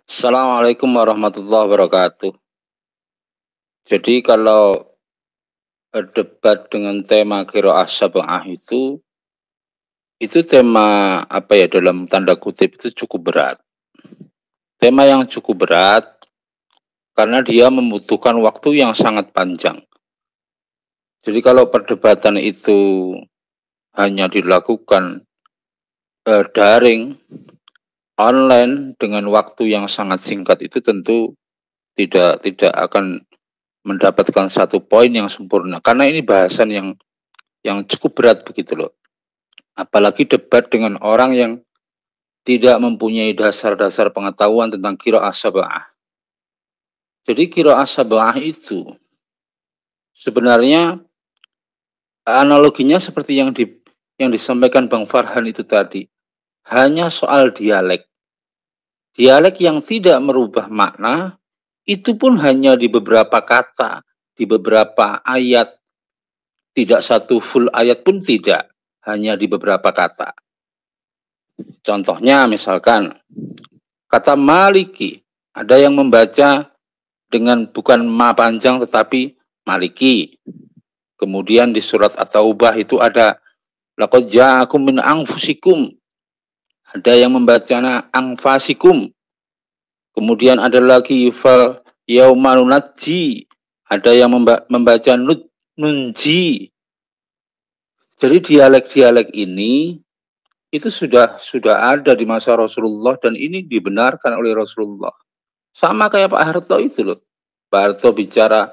Assalamualaikum warahmatullahi wabarakatuh. Jadi kalau debat dengan tema qiraah sab'ah itu tema apa ya, dalam tanda kutip itu cukup berat. Tema yang cukup berat karena dia membutuhkan waktu yang sangat panjang. Jadi kalau perdebatan itu hanya dilakukan daring, online dengan waktu yang sangat singkat itu tentu tidak akan mendapatkan satu poin yang sempurna. Karena ini bahasan yang cukup berat begitu loh. Apalagi debat dengan orang yang tidak mempunyai dasar-dasar pengetahuan tentang qiraah sab'ah. Jadi qiraah sab'ah itu sebenarnya analoginya seperti yang disampaikan Bang Farhan itu tadi, hanya soal dialek. Dialek yang tidak merubah makna itu pun hanya di beberapa kata, di beberapa ayat, tidak satu full ayat pun tidak, hanya di beberapa kata. Contohnya misalkan kata maliki, ada yang membaca dengan bukan ma panjang tetapi maliki. Kemudian di surat At-Taubah itu ada laqad ja'akum min anfusikum. Ada yang membacanya anfasikum. Kemudian ada lagi fa yauma nunajji. Ada yang membaca nunji. Jadi dialek-dialek ini itu sudah ada di masa Rasulullah dan ini dibenarkan oleh Rasulullah. Sama kayak Pak Harto itu loh. Pak Harto bicara,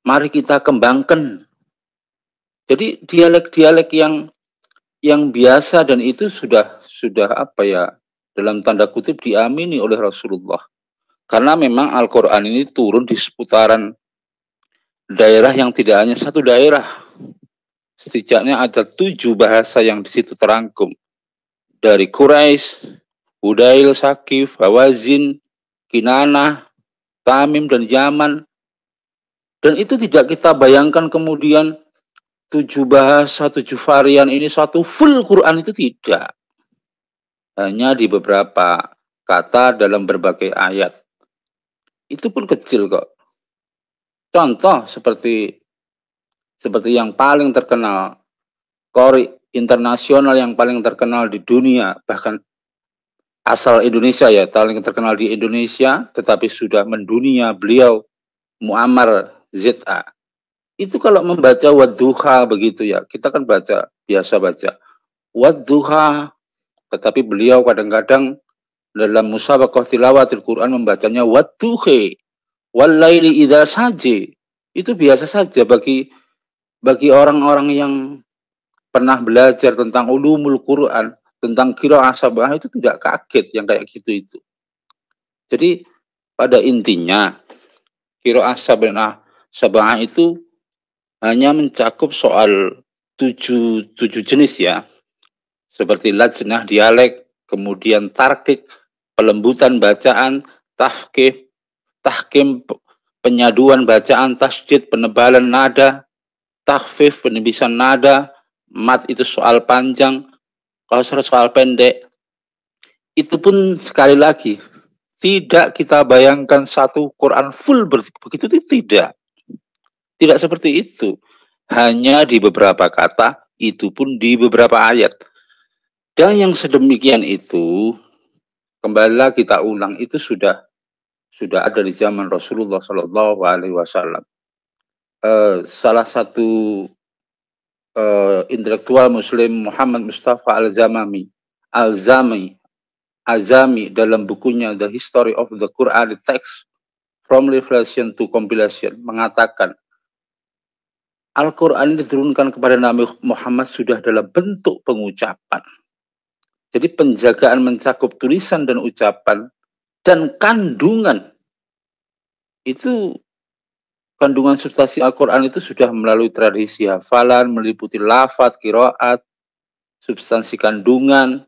mari kita kembangkan. Jadi dialek-dialek yang biasa dan itu sudah apa ya, dalam tanda kutip diamini oleh Rasulullah. Karena memang Al-Quran ini turun di seputaran daerah yang tidak hanya satu daerah. Setidaknya ada 7 bahasa yang di situ terangkum. Dari Quraisy, Hudail, Sakif, Hawazin, Kinanah, Tamim, dan Yaman. Dan itu tidak kita bayangkan kemudian 7 bahasa, 7 varian ini satu full Quran, itu tidak. Hanya di beberapa kata dalam berbagai ayat. Itu pun kecil kok. Contoh seperti yang paling terkenal, Qori internasional yang paling terkenal di dunia, bahkan asal Indonesia ya, paling terkenal di Indonesia, tetapi sudah mendunia, beliau Muammar ZA. Itu kalau membaca wadduha begitu ya, kita kan biasa baca wadduha, tetapi beliau kadang-kadang dalam musabaqah tilawatil Quran membacanya wadduhi, walaili idza saji. Itu biasa saja bagi orang-orang yang pernah belajar tentang ulumul Quran, tentang qiraah sab'ah, itu tidak kaget yang kayak gitu itu. Jadi pada intinya qiraah sab'ah itu hanya mencakup soal 7 jenis ya. Seperti lajnah dialek, kemudian tarkik, pelembutan bacaan, tahkim, penyaduan bacaan, tasjid, penebalan nada, takhfif, penipisan nada, mat itu soal panjang, kalau soal pendek. Itu pun sekali lagi tidak kita bayangkan satu Quran full begitu, tidak. Tidak seperti itu. Hanya di beberapa kata, itu pun di beberapa ayat. Dan yang sedemikian itu, kembali kita ulang, itu sudah ada di zaman Rasulullah Shallallahu Alaihi Wasallam. Salah satu intelektual Muslim, Muhammad Mustafa Azami dalam bukunya The History of the Quran Text from Revelation to Compilation mengatakan Al-Quran diturunkan kepada Nabi Muhammad sudah dalam bentuk pengucapan. Jadi penjagaan mencakup tulisan dan ucapan dan kandungan. Itu kandungan substansi Al-Quran itu sudah melalui tradisi hafalan, meliputi lafaz, qiraat, substansi kandungan,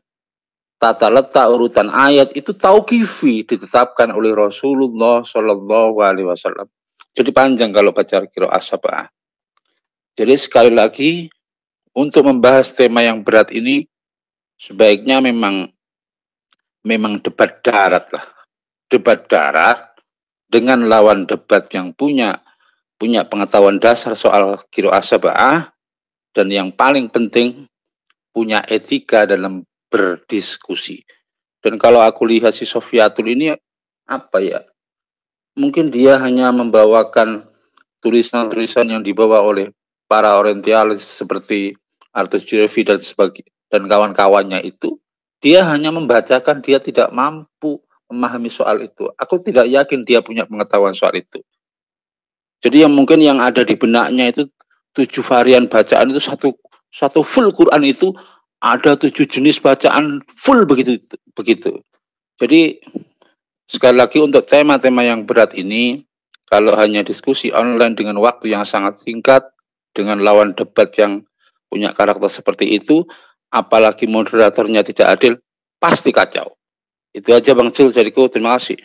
tata letak urutan ayat, itu tauqifi ditetapkan oleh Rasulullah Shallallahu Alaihi Wasallam. Jadi panjang kalau baca qiraah sab'ah. Jadi sekali lagi, untuk membahas tema yang berat ini, sebaiknya memang debat darat lah. debat darat dengan lawan debat yang punya pengetahuan dasar soal qiraah sab'ah, dan yang paling penting punya etika dalam berdiskusi. Dan kalau aku lihat si Sofiatul ini apa ya? Mungkin dia hanya membawakan tulisan-tulisan yang dibawa oleh para orientalis seperti Arthur Jurevi dan kawan-kawannya itu. Dia hanya membacakan, dia tidak mampu memahami soal itu. Aku tidak yakin dia punya pengetahuan soal itu. Jadi yang mungkin yang ada di benaknya itu 7 varian bacaan itu satu full Quran itu ada 7 jenis bacaan full begitu. Jadi sekali lagi untuk tema-tema yang berat ini, kalau hanya diskusi online dengan waktu yang sangat singkat, dengan lawan debat yang punya karakter seperti itu, apalagi moderatornya tidak adil, pasti kacau. Itu aja Bang Jul, jadiku terima kasih.